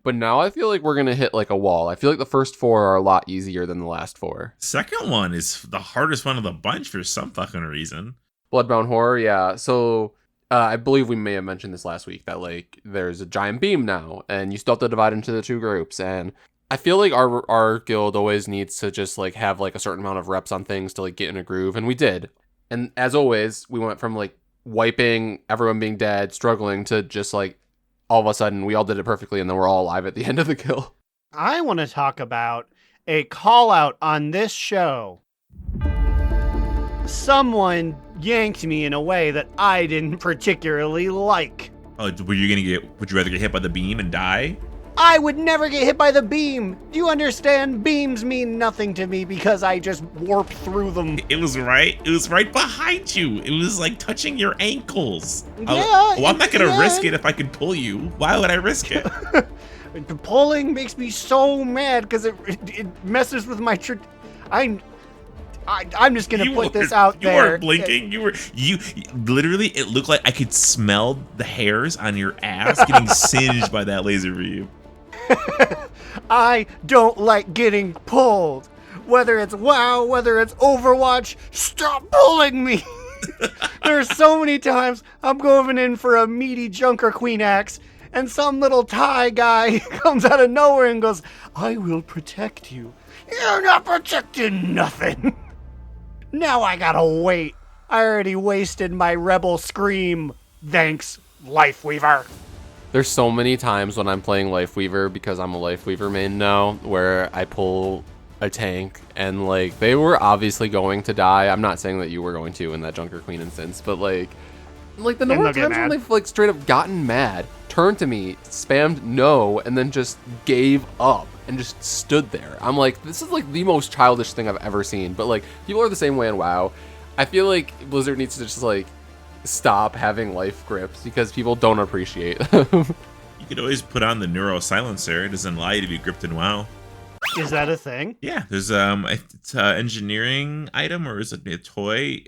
But now I feel like we're going to hit like a wall. I feel like the first 4 are a lot easier than the last 4. Second one is the hardest one of the bunch for some fucking reason. Bloodbound Horror, yeah. So I believe we may have mentioned this last week that like there's a giant beam now, and you still have to divide into the 2 groups. And I feel like our guild always needs to just like have like a certain amount of reps on things to like get in a groove, and we did. And as always, we went from like wiping, everyone being dead, struggling, to just like all of a sudden we all did it perfectly, and then we're all alive at the end of the kill. I want to talk about a call out on this show. Someone yanked me in a way that I didn't particularly like. Oh, would you rather get hit by the beam and die? I would never get hit by the beam. Do you understand? Beams mean nothing to me because I just warp through them. It was right behind you. It was like touching your ankles. Yeah. I'm not going to risk it if I can pull you. Why would I risk it? The pulling makes me so mad because it messes with my... I'm just going to put this out there. You weren't blinking. You literally, it looked like I could smell the hairs on your ass getting singed by that laser beam. I don't like getting pulled. Whether it's WoW, whether it's Overwatch, stop pulling me. There's so many times I'm going in for a meaty Junker Queen axe, and some little Thai guy comes out of nowhere and goes, I will protect you. You're not protecting nothing. Now I gotta wait. I already wasted my rebel scream. Thanks, Lifeweaver. There's so many times when I'm playing Lifeweaver, because I'm a Lifeweaver main now, where I pull a tank and like they were obviously going to die. I'm not saying that you were going to in that Junker Queen instance, but like the number of times when they've like straight up gotten mad, turned to me, spammed no, and then just gave up and just stood there. I'm like, this is like the most childish thing I've ever seen. But like people are the same way in WoW. I feel like Blizzard needs to just like stop having life grips because people don't appreciate them. You could always put on the neuro silencer. It doesn't allow you to be gripped in WoW. Is that a thing? Yeah, there's it's an engineering item, or is it a toy?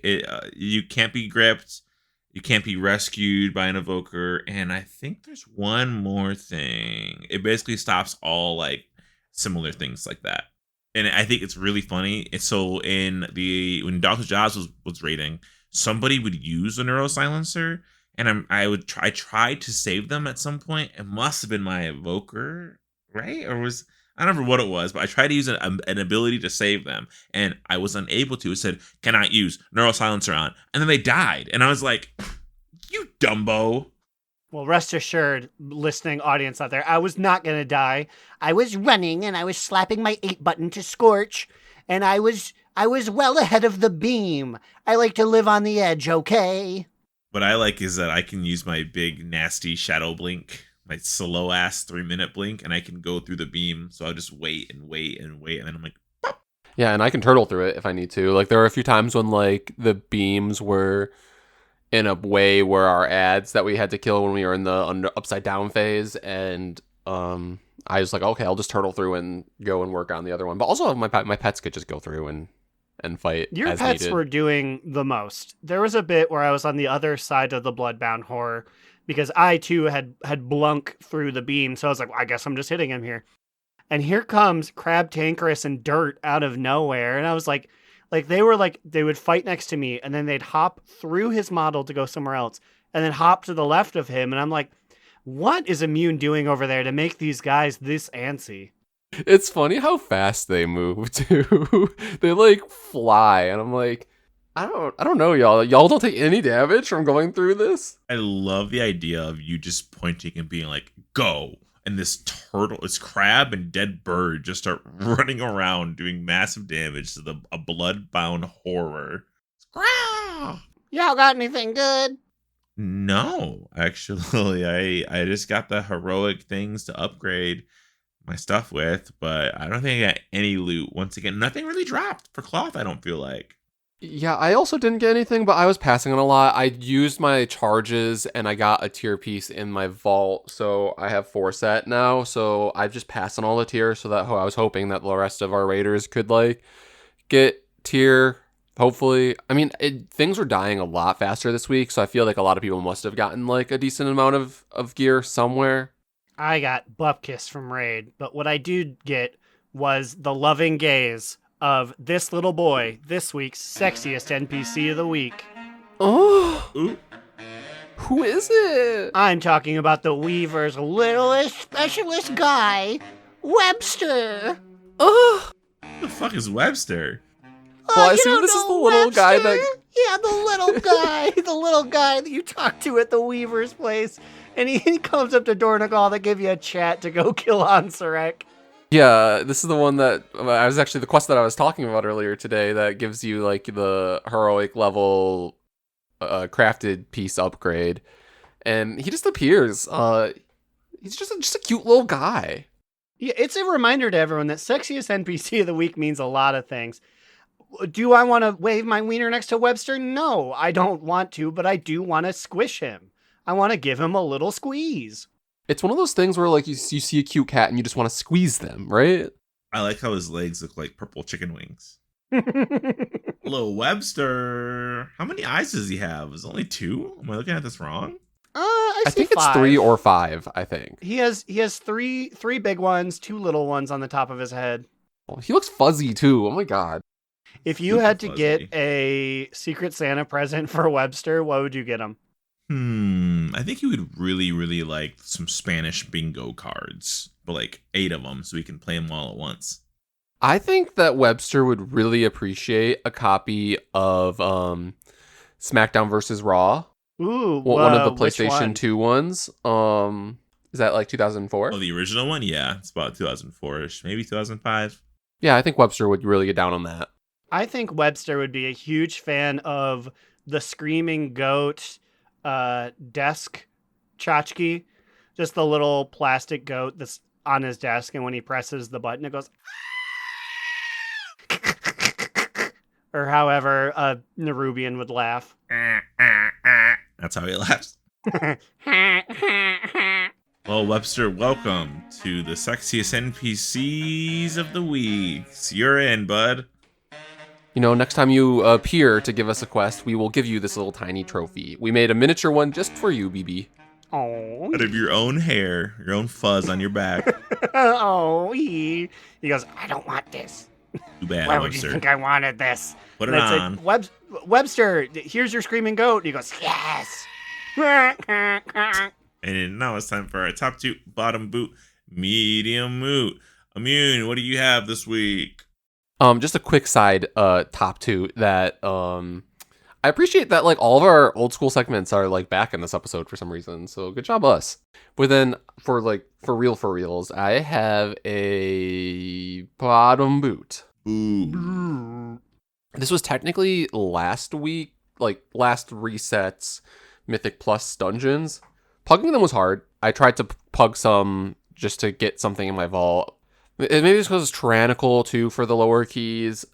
You can't be gripped. You can't be rescued by an evoker, and I think there's one more thing. It basically stops all like similar things like that. And I think it's really funny. And so when Dr. Jobs was raiding, somebody would use a neuro silencer, and I tried to save them at some point. It must have been my evoker, right? Or I don't remember what it was, but I tried to use an ability to save them, and I was unable to. It said, cannot use neuro silencer on. And then they died. And I was like, you dumbo. Well, rest assured, listening audience out there, I was not going to die. I was running, and I was slapping my 8 button to scorch, and I was well ahead of the beam. I like to live on the edge, okay? What I like is that I can use my big, nasty shadow blink, my slow-ass 3-minute blink, and I can go through the beam. So I'll just wait, and then I'm like, pop. Yeah, and I can turtle through it if I need to. Like, there are a few times when, like, the beams were in a way where our ads that we had to kill when we were in the upside down phase, and I was like, okay, I'll just turtle through and go and work on the other one. But also my pets could just go through and fight. Your pets were doing the most. There was a bit where I was on the other side of the Bloodbound Horror because I too had blunk through the beam, so I was like, well, I guess I'm just hitting him here. And here comes Crab Tankerus and Dirt out of nowhere, and I was like they would fight next to me, and then they'd hop through his model to go somewhere else, and then hop to the left of him, and I'm like, what is Immune doing over there to make these guys this antsy? It's funny how fast they move too. They like fly, and I'm like, I don't know, y'all. Y'all don't take any damage from going through this. I love the idea of you just pointing and being like, go. And this crab and dead bird just start running around doing massive damage to a bloodbound horror. Y'all got anything good? No, actually, I just got the heroic things to upgrade my stuff with, but I don't think I got any loot. Once again, nothing really dropped for cloth, I don't feel like. Yeah, I also didn't get anything, but I was passing on a lot. I used my charges, and I got a tier piece in my vault, so I have 4 set now, so I've just passed on all the tiers, so that I was hoping that the rest of our raiders could, like, get tier, hopefully. I mean, things were dying a lot faster this week, so I feel like a lot of people must have gotten, like, a decent amount of gear somewhere. I got Bupkis from Raid, but what I did get was the loving gaze of this little boy, this week's sexiest NPC of the week. Oh, Ooh. who is it? I'm talking about the Weaver's littlest specialist guy, Webster. Oh, Who the fuck is Webster? Well, I you assume don't this is know the little guy that- Webster? Yeah, the little guy. The little guy that you talk to at the Weaver's place. And he comes up to Dornagal to give you a chat to go kill Ansarek. yeah, this is the one that I was actually the quest that I was talking about earlier today that gives you like the heroic level crafted piece upgrade, and he just appears. He's just a cute little guy. Yeah, it's a reminder to everyone that sexiest NPC of the week means a lot of things. Do I want to wave my wiener next to Webster? No, I don't want to, but I do want to squish him. I want to give him a little squeeze. It's one of those things where like you see a cute cat and you just want to squeeze them, right? I like how his legs look like purple chicken wings. Hello, Webster. How many eyes does he have? Is it only 2? Am I looking at this wrong? I I see think it's 5. 3 or 5. I think He has three big ones, 2 little ones on the top of his head. he looks fuzzy too. Oh my god. If you Super had to fuzzy. get a Secret Santa present for Webster, what would you get him? I think he would really, really like some Spanish bingo cards, but like 8 of them so we can play them all at once. I think that Webster would really appreciate a copy of SmackDown versus Raw. Ooh, One of the which PlayStation one? 2 ones. Is that like 2004? Oh, the original one? Yeah, it's about 2004-ish, maybe 2005. Yeah, I think Webster would really get down on that. I think Webster would be a huge fan of the Screaming Goat desk tchotchke. Just the little plastic goat that's on his desk, and when he presses the button, it goes... or however a Nerubian would laugh. That's how he laughs. Well, Webster, welcome to the sexiest NPCs of the week. You're in, bud. You know, next time you appear to give us a quest, we will give you this little tiny trophy. We made a miniature one just for you, BB. Oh, Out of your own hair, your own fuzz on your back. oh, he goes, I don't want this. Too bad, Why would you Webster. think I wanted this? Put it And I on. said, Webster, here's your Screaming Goat. And he goes, Yes. And now it's time for our top 2, bottom boot, medium moot. Immune, what do you have this week? Just a quick side top 2 that I appreciate that like all of our old school segments are like back in this episode for some reason. So good job us. But then for reals, I have a bottom boot. Ooh. This was technically last week, like last reset's Mythic Plus dungeons. Pugging them was hard. I tried to pug some just to get something in my vault. Maybe it's because it's tyrannical too for the lower keys.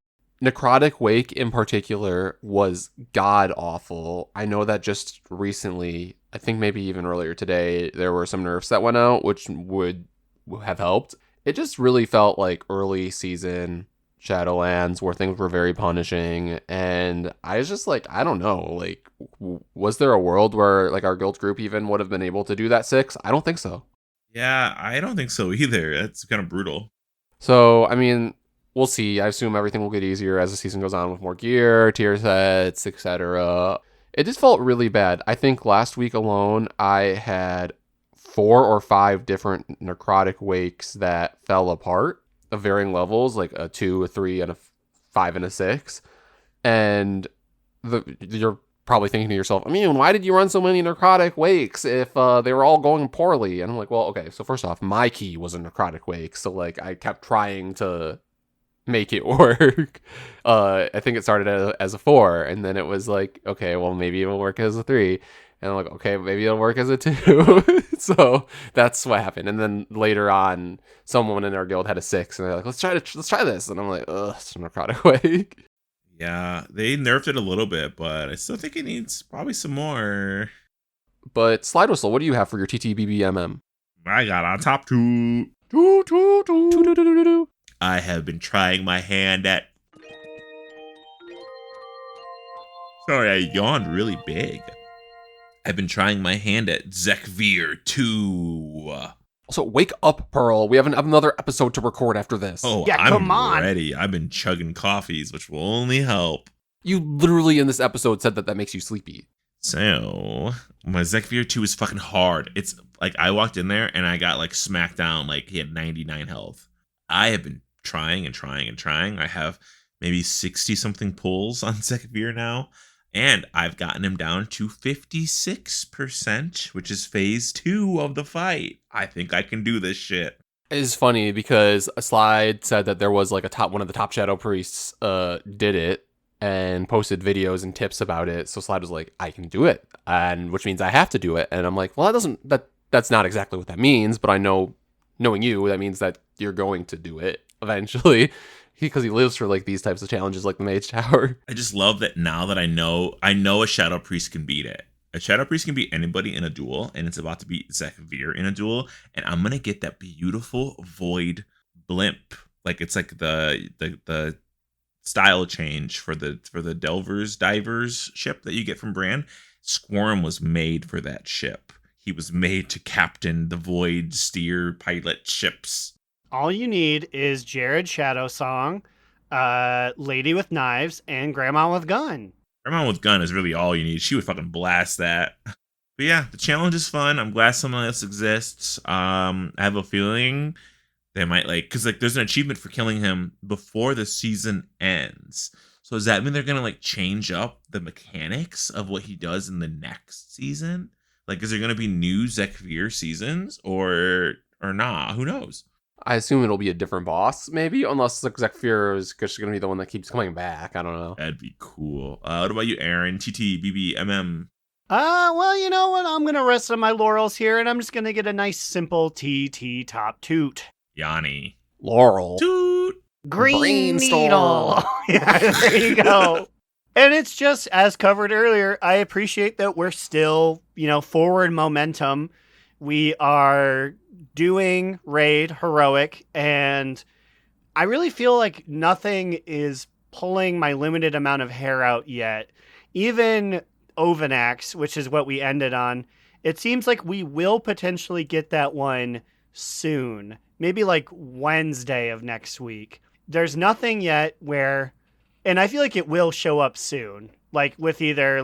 Necrotic Wake in particular was god awful. I know that just recently, I think maybe even earlier today, there were some nerfs that went out, which would have helped. It just really felt like early season Shadowlands where things were very punishing. And I was just like, I don't know, like, was there a world where like our guild group even would have been able to do that 6? I don't think so. Yeah, I don't think so either. That's kind of brutal. So, I mean, we'll see. I assume everything will get easier as the season goes on with more gear, tier sets, etc. It just felt really bad. I think last week alone, I had 4 or 5 different necrotic wakes that fell apart of varying levels, like a 2, a 3, and a 5, and a 6. And you're probably thinking to yourself, I mean, why did you run so many necrotic wakes if they were all going poorly? And I'm like, well, okay, so first off, my key was a necrotic wake, so like I kept trying to make it work. I think it started as a 4, and then it was like, okay, well, maybe it'll work as a 3. And I'm like, okay, maybe it'll work as a 2. So that's what happened. And then later on, someone in our guild had a 6, and they're like, let's try this. And I'm like, ugh, it's a necrotic wake. Yeah, they nerfed it a little bit, but I still think it needs probably some more. But Slidewhistle, what do you have for your TTBBMM? I got on top 2. Doo-doo-doo. I have been trying my hand at... Sorry, I yawned really big. I've been trying my hand at Zekvir 2. Also, wake up, Pearl. We have another episode to record after this. Oh, Yeah, I'm come on. ready. I've been chugging coffees, which will only help. You literally in this episode said that makes you sleepy. So, my Zekvir 2 is fucking hard. It's like I walked in there and I got like smacked down like he had 99 health. I have been trying and trying and trying. I have maybe 60 something pulls on Zekvir now. And I've gotten him down to 56%, which is phase 2 of the fight. I think I can do this shit. It's funny because a Slide said that there was like one of the top Shadow Priests did it and posted videos and tips about it. So Slide was like, I can do it, and which means I have to do it. And I'm like, well, that's not exactly what that means, but I know, knowing you, that means that you're going to do it eventually. Because he lives for like these types of challenges like the Mage Tower. I just love that now that I know a Shadow Priest can beat it. A Shadow Priest can beat anybody in a duel, and it's about to beat Zekvir in a duel, and I'm gonna get that beautiful Void blimp. Like it's like the style change for the Divers ship that you get from Bran. Squirm was made for that ship. He was made to captain the Void steer pilot ships. All you need is Jared Shadow Song, Lady with Knives, and Grandma with Gun. Grandma with Gun is really all you need. She would fucking blast that. But yeah, the challenge is fun. I'm glad something else exists. I have a feeling they might because there's an achievement for killing him before the season ends. So does that mean they're gonna change up the mechanics of what he does in the next season? Is there gonna be new Zekvir seasons or nah? Who knows? I assume it'll be a different boss, maybe, unless Zekvir is just going to be the one that keeps coming back. I don't know. That'd be cool. What about you, Aaron? TT, BB, MM? Well, you know what? I'm going to rest on my laurels here, and I'm just going to get a nice, simple TT top toot. Yanni. Laurel. Toot. Green Brainstorm. Needle. Yeah, there you go. And it's just, as covered earlier, I appreciate that we're still, forward momentum. We are doing Raid Heroic, and I really feel like nothing is pulling my limited amount of hair out yet. Even Ovanax, which is what we ended on, it seems like we will potentially get that one soon. Maybe Wednesday of next week. There's nothing yet and I feel like it will show up soon. With either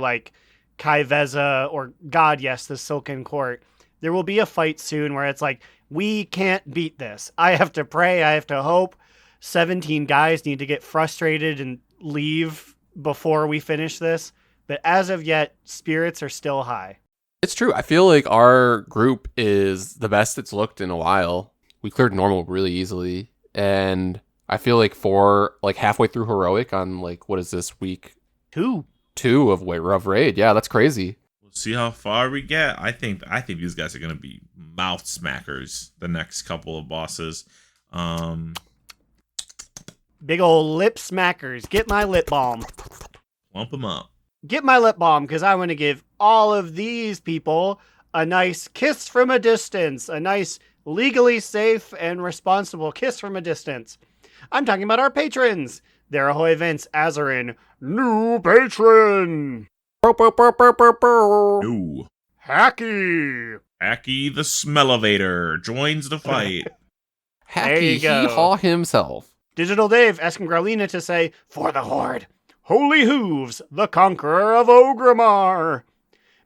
Kai Veza or God, yes, the Silken Court. There will be a fight soon where it's we can't beat this. I have to pray. I have to hope. 17 guys need to get frustrated and leave before we finish this. But as of yet, spirits are still high. It's true. I feel like our group is the best it's looked in a while. We cleared normal really easily. And I feel like for halfway through Heroic on what is this week? 2 of Raid. Yeah, that's crazy. See how far we get. I think these guys are gonna be mouth smackers the next couple of bosses. Big old lip smackers. Get my lip balm. Lump them up. Get my lip balm, because I want to give all of these people a nice kiss from a distance. A nice legally safe and responsible kiss from a distance. I'm talking about our patrons. They're Ahoy Vince, Azarin, new patron. No. Hacky. Hacky the Smellevator joins the fight. There you Hacky go. Hee-Haw himself. Digital Dave asking Growlina to say, for the Horde, Holy Hooves, the Conqueror of Ogrimmar.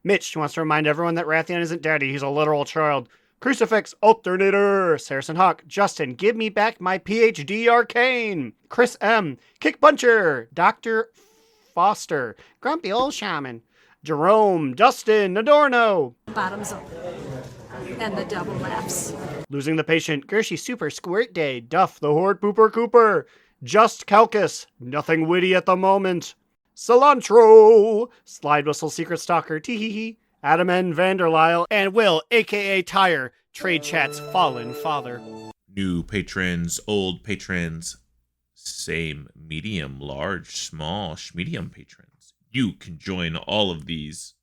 Mitch wants to remind everyone that Rathian isn't daddy, he's a literal child. Crucifix Alternator, Saracen Hawk, Justin, give me back my PhD Arcane. Chris M, Kick Puncher, Dr. Foster, Grumpy Old Shaman, Jerome, Dustin, Adorno. Bottoms up. And the double Fs. Losing the Patient, Gershie Super Squirt Day, Duff, the Horde Pooper Cooper, Just Calcus, nothing witty at the moment, Cilantro, Slidewhistle Secret Stalker, Teehee, Adam N. Vanderlyle, and Will, aka Tire, Trade Chat's Fallen Father. New patrons, old patrons, same, medium, large, small, medium patrons. You can join all of these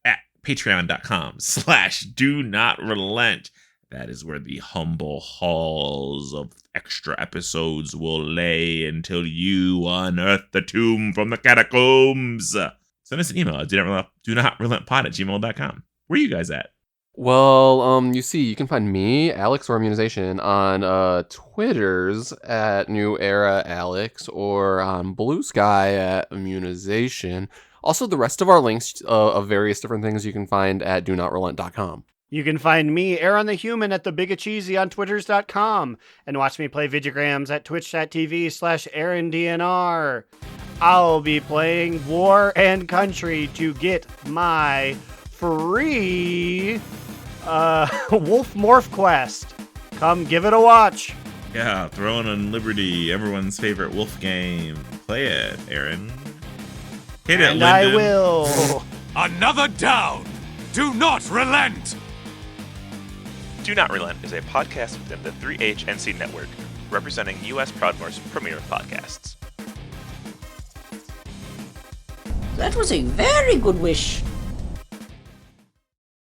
at patreon.com/do not relent. That is where the humble halls of extra episodes will lay until you unearth the tomb from the catacombs. Send us an email at do not relent pod@gmail.com. Where are you guys at? Well, you see, you can find me, Alex or Immunization, on Twitters at New Era Alex or on Blue Sky at Immunization. Also, the rest of our links of various different things you can find at DoNotRelent.com. You can find me, Aaron the Human, at the Bigacheesy on Twitters.com and watch me play Videograms at twitch.tv/AaronDNR. I'll be playing War and Country to get my free Wolf Morph Quest. Come give it a watch. Yeah, Throne and Liberty, everyone's favorite wolf game. Play it, Aaron. Hit it, And Lyndon. I will. Another down! Do not relent! Do Not Relent is a podcast within the 3HNC network, representing U.S. Proudmoore's premier podcasts. That was a very good wish.